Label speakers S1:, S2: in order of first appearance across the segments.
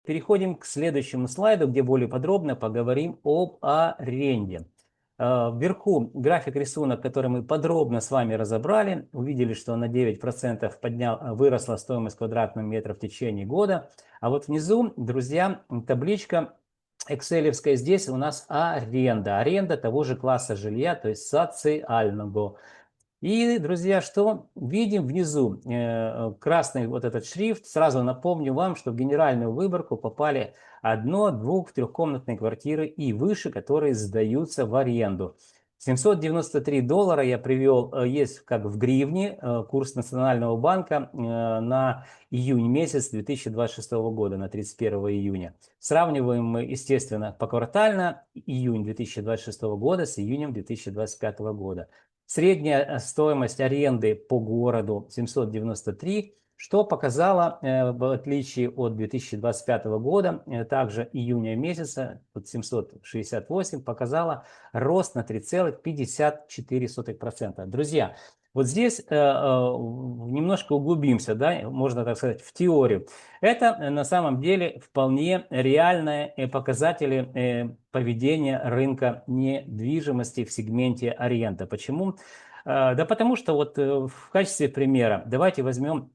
S1: переходим к следующему слайду, где более подробно поговорим об аренде. Вверху график рисунок, который мы подробно с вами разобрали. Увидели, что на 9% выросла стоимость квадратного метра в течение года. А вот внизу, друзья, табличка экселевская. Здесь у нас аренда. Аренда того же класса жилья, то есть социального. И, друзья, что видим внизу? Красный вот этот шрифт. Сразу напомню вам, что в генеральную выборку попали одно-, двух-, трехкомнатные квартиры и выше, которые сдаются в аренду. $793 я привел, есть как в гривне, курс Национального банка на июнь месяц 2026 года, на 31 июня. Сравниваем мы, естественно, поквартально июнь 2026 года с июнем 2025 года. Средняя стоимость аренды по городу 793, что показало, в отличие от 2025 года, также июня месяца, 768, показало рост на 3,54%. Друзья, вот здесь немножко углубимся, да, можно так сказать, в теорию. Это на самом деле вполне реальные показатели поведения рынка недвижимости в сегменте аренда. Почему? Да потому что вот в качестве примера давайте возьмем,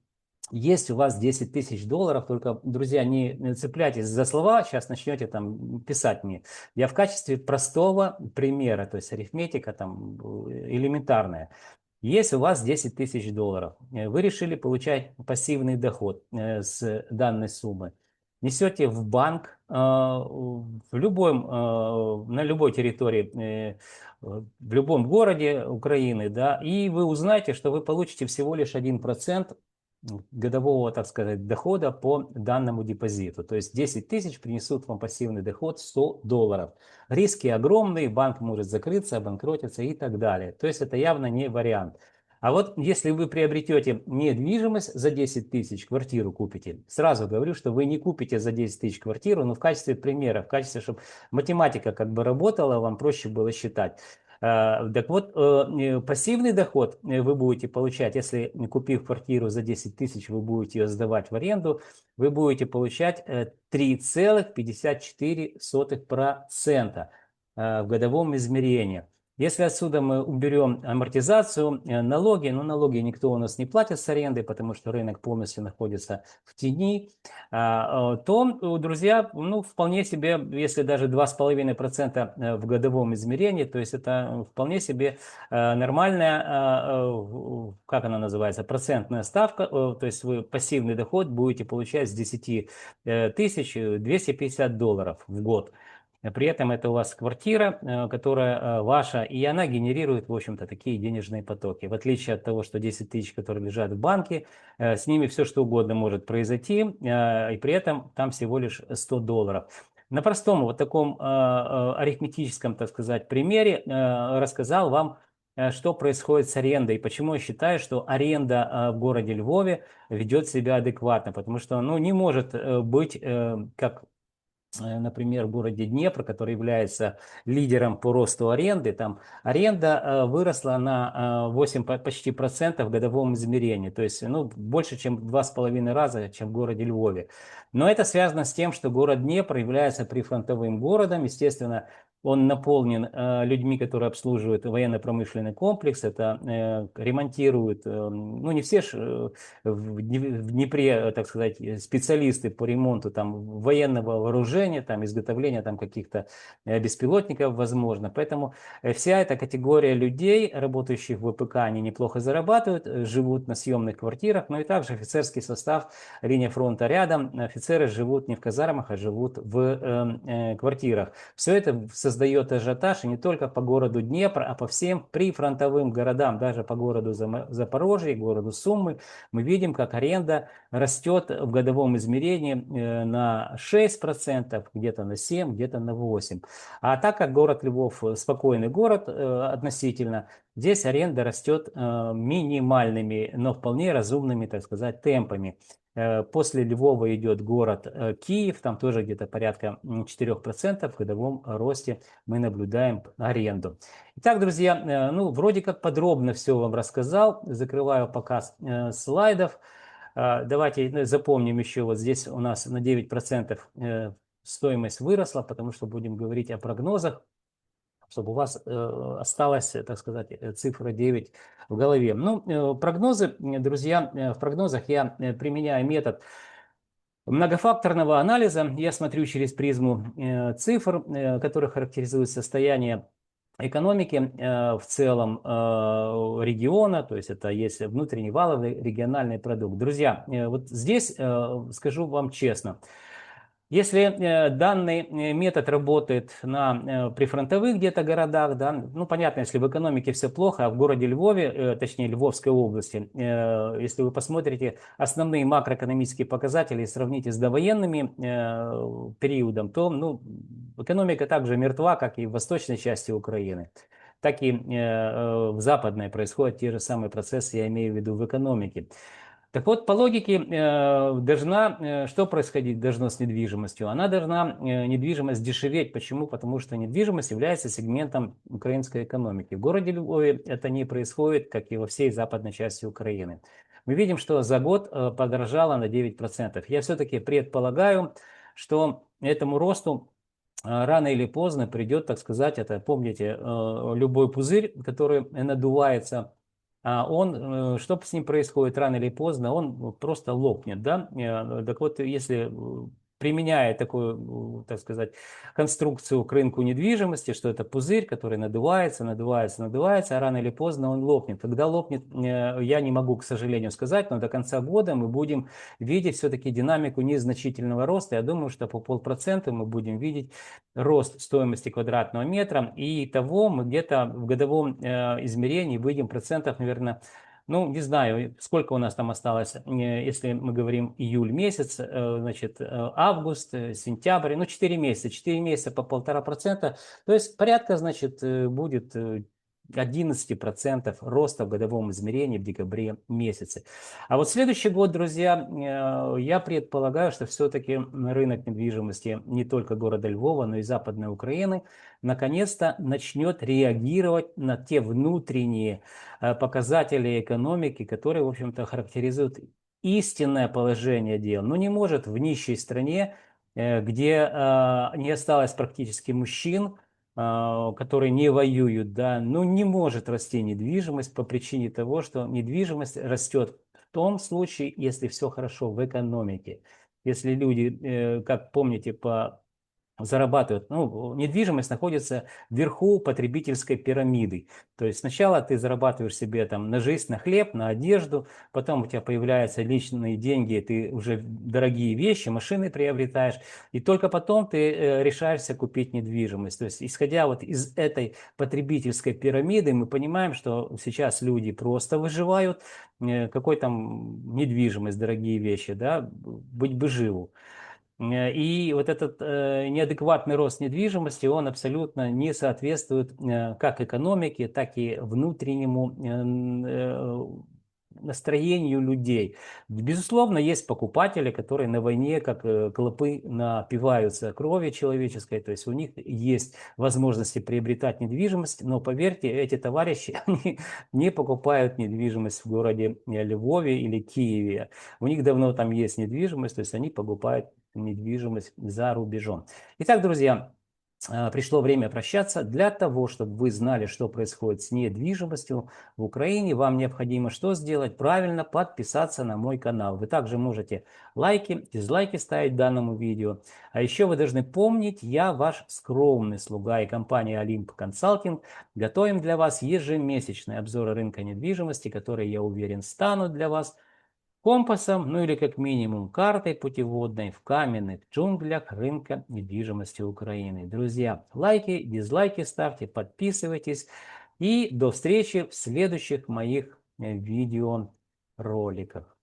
S1: есть у вас 10 тысяч долларов, только, друзья, не цепляйтесь за слова, сейчас начнете там писать мне. Я в качестве простого примера, то есть арифметика там элементарная. Если у вас 10 тысяч долларов, вы решили получать пассивный доход с данной суммы, несете в банк на любой территории, в любом городе Украины, да, и вы узнаете, что вы получите всего лишь 1% годового, так сказать, дохода по данному депозиту. То есть 10 тысяч принесут вам пассивный доход $100. Риски огромные, банк может закрыться, обанкротиться и так далее. То есть это явно не вариант. А вот если вы приобретете недвижимость за 10 тысяч, квартиру купите, сразу говорю, что вы не купите за 10 тысяч квартиру, но в качестве примера, в качестве, чтобы математика как бы работала, вам проще было считать. Так вот, пассивный доход вы будете получать, если купив квартиру за 10 тысяч, вы будете ее сдавать в аренду, вы будете получать 3,54% в годовом измерении. Если отсюда мы уберем амортизацию, налоги, но налоги никто у нас не платит с аренды, потому что рынок полностью находится в тени, то, друзья, ну, вполне себе, если даже 2,5% в годовом измерении, то есть это вполне себе нормальная, как она называется, процентная ставка, то есть вы пассивный доход будете получать с 10 тысяч $250 в год. При этом это у вас квартира, которая ваша, и она генерирует, в общем-то, такие денежные потоки. В отличие от того, что 10 тысяч, которые лежат в банке, с ними все что угодно может произойти, и при этом там всего лишь $100. На простом вот таком арифметическом, так сказать, примере рассказал вам, что происходит с арендой и почему я считаю, что аренда в городе Львове ведет себя адекватно, потому что, ну, не может быть как, например, в городе Днепр, который является лидером по росту аренды, там аренда выросла на 8 почти процентов в годовом измерении, то есть, ну, больше, чем в 2,5 раза, чем в городе Львове. Но это связано с тем, что город Днепр является прифронтовым городом, естественно, он наполнен людьми, которые обслуживают военно-промышленный комплекс, это ремонтируют, ну, не все ж в Днепре, так сказать, специалисты по ремонту там военного вооружения, там изготовления там каких-то беспилотников, возможно. Поэтому вся эта категория людей, работающих в ВПК, они неплохо зарабатывают, живут на съемных квартирах, но и также офицерский состав, линия фронта рядом, офицеры живут не в казармах, а живут в квартирах. Все это создает ажиотаж и не только по городу Днепр, а по всем прифронтовым городам, даже по городу Запорожье, городу Сумы. Мы видим, как аренда растет в годовом измерении на 6%, где-то на 7%, где-то на 8%. А так как город Львов спокойный город относительно, здесь аренда растет минимальными, но вполне разумными, так сказать, темпами. После Львова идет город Киев, там тоже где-то порядка 4% в годовом росте мы наблюдаем аренду. Итак, друзья, ну, вроде как подробно все вам рассказал, закрываю показ слайдов. Давайте запомним еще, вот здесь у нас на 9% стоимость выросла, потому что будем говорить о прогнозах, чтобы у вас осталась, так сказать, цифра 9 в голове. Ну, прогнозы, друзья, в прогнозах я применяю метод многофакторного анализа. Я смотрю через призму цифр, которые характеризуют состояние экономики в целом региона, то есть это есть внутренний валовый региональный продукт. Друзья, вот здесь скажу вам честно, если данный метод работает на прифронтовых где-то городах, да, ну понятно, если в экономике все плохо, а в городе Львове, точнее Львовской области, если вы посмотрите основные макроэкономические показатели и сравните с довоенными периодом, то ну, экономика также мертва, как и в восточной части Украины, так и в западной происходят те же самые процессы, я имею в виду в экономике. Так вот, по логике что происходить должно с недвижимостью? Она должна, недвижимость, дешеветь. Почему? Потому что недвижимость является сегментом украинской экономики. В городе Львове это не происходит, как и во всей западной части Украины. Мы видим, что за год подорожало на 9%. Я все-таки предполагаю, что этому росту рано или поздно придет, так сказать, это, помните, любой пузырь, который надувается, что с ним происходит рано или поздно, он просто лопнет, да? Так вот, если применяя такую, так сказать, конструкцию к рынку недвижимости, что это пузырь, который надувается, надувается, надувается, а рано или поздно он лопнет. Когда лопнет, я не могу, к сожалению, сказать, но до конца года мы будем видеть все-таки динамику незначительного роста. Я думаю, что по 0,5% мы будем видеть рост стоимости квадратного метра, и того мы где-то в годовом измерении выйдем процентов, наверное, ну, не знаю, сколько у нас там осталось, если мы говорим июль месяц, значит, август, сентябрь, ну, 4 месяца, 4 месяца по 1,5%, то есть порядка, значит, будет 11% роста в годовом измерении в декабре месяце. А вот следующий год, друзья, я предполагаю, что все-таки рынок недвижимости не только города Львова, но и Западной Украины наконец-то начнет реагировать на те внутренние показатели экономики, которые, в общем-то, характеризуют истинное положение дел. Но не может в нищей стране, где не осталось практически мужчин, которые не воюют, да, ну не может расти недвижимость по причине того, что недвижимость растет в том случае, если все хорошо в экономике. Если люди, как помните, зарабатывают, ну, недвижимость находится вверху потребительской пирамиды. То есть сначала ты зарабатываешь себе там на жизнь, на хлеб, на одежду, потом у тебя появляются личные деньги, ты уже дорогие вещи, машины приобретаешь, и только потом ты решаешься купить недвижимость. То есть исходя вот из этой потребительской пирамиды, мы понимаем, что сейчас люди просто выживают, какой там недвижимость, дорогие вещи, да, быть бы живу. И вот этот неадекватный рост недвижимости, он абсолютно не соответствует как экономике, так и внутреннему настроению людей. Безусловно, есть покупатели, которые на войне, как клопы, напиваются крови человеческой, то есть у них есть возможности приобретать недвижимость, но поверьте, эти товарищи они не покупают недвижимость в городе Львове или Киеве. У них давно там есть недвижимость, то есть они покупают недвижимость за рубежом. Итак, друзья, пришло время прощаться. Для того, чтобы вы знали, что происходит с недвижимостью в Украине, вам необходимо что сделать? Правильно подписаться на мой канал. Вы также можете лайки, дизлайки ставить данному видео. А еще вы должны помнить, я ваш скромный слуга, и компания Олимп Консалтинг готовим для вас ежемесячные обзоры рынка недвижимости, которые, я уверен, станут для вас компасом, ну или как минимум картой путеводной в каменных джунглях рынка недвижимости Украины. Друзья, лайки, дизлайки ставьте, подписывайтесь. И до встречи в следующих моих видеороликах.